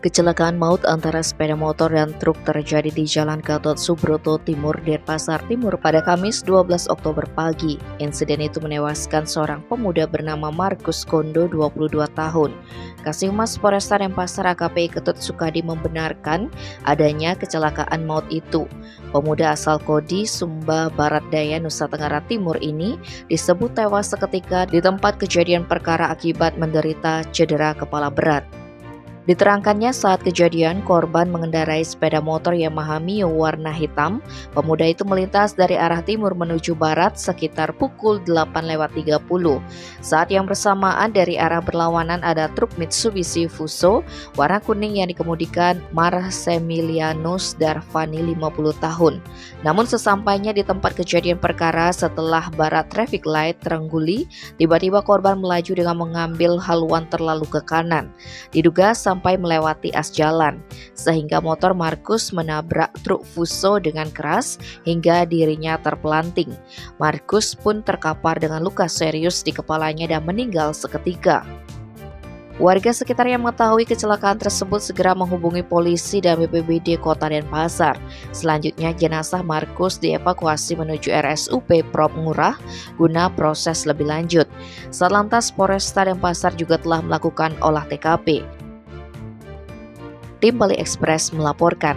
Kecelakaan maut antara sepeda motor dan truk terjadi di Jalan Gatot Subroto Timur, Denpasar Timur pada Kamis 12 Oktober pagi. Insiden itu menewaskan seorang pemuda bernama Markus Kondo, 22 tahun. Kasihmas Polresta Denpasar AKP Ketut Sukadi membenarkan adanya kecelakaan maut itu. Pemuda asal Kodi, Sumba Barat Daya, Nusa Tenggara Timur ini disebut tewas seketika di tempat kejadian perkara akibat menderita cedera kepala berat. Diterangkannya saat kejadian, korban mengendarai sepeda motor Yamaha Mio warna hitam. Pemuda itu melintas dari arah timur menuju barat sekitar pukul 8.30. Saat yang bersamaan dari arah berlawanan ada truk Mitsubishi Fuso warna kuning yang dikemudikan Marsemilianus Darvani, 50 tahun. Namun sesampainya di tempat kejadian perkara setelah barat traffic light terengguli, tiba-tiba korban melaju dengan mengambil haluan terlalu ke kanan. Diduga sampai melewati as jalan, sehingga motor Markus menabrak truk Fuso dengan keras hingga dirinya terpelanting. Markus pun terkapar dengan luka serius di kepalanya dan meninggal seketika. Warga sekitar yang mengetahui kecelakaan tersebut segera menghubungi polisi dan BPBD Kota Denpasar. Selanjutnya jenazah Markus dievakuasi menuju RSUP Prop Ngurah guna proses lebih lanjut. Satlantas Polresta Denpasar juga telah melakukan olah TKP. Tim Bali Express melaporkan.